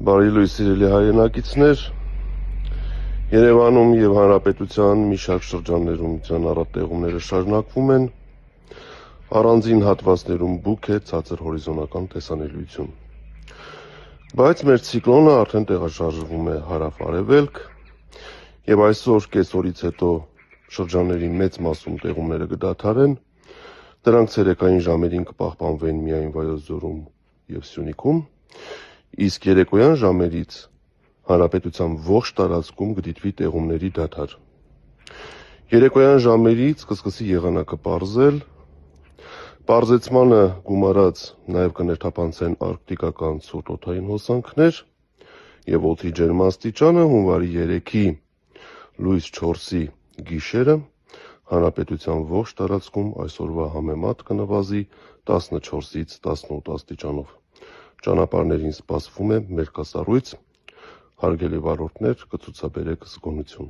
Բարի լույս սիրելի հայրենակիցներ, Երևանում եւ Հանրապետության մի շարք շրջաններում ծանրատեղումները շարունակվում են, առանձին հատվածներում բուք է ցածր հորիզոնական տեսանելիություն։ Բայց մեր ցիկլոնը արդեն տեղաշարժվում է հարավ-արևելք եւ այսօր կեսօրից հետո շրջանների մեծ մասում տեղումները կդադարեն, դրանք ցերեկային ժամերին կպահպանվեն միայն Վայոց ձորում եւ Սյունիքում, իսկ երեկոյան ժամերից Հանրապետության ողջ տարածքում կդիտվի տեղումների դադար։ Երեկոյան ժամերից կսկսի եղանակը պարզել, պարզեցմանը գումարած նաև կներթափանցեն արկտիկական ցուրտ օդային հոսանքներ եւ օդի ջերմաստիճանը հունվարի 3-ի լույս 4-ի գիշերը Հանրապետության ողջ տարածքում այսօրվա համեմատ կնվազի 14-ից 18 աստիճանով։ Ճանապարհներին սպասվում է մերկասառույց, հարգելի վարորդներ, կցուցաբերեք զգոնություն։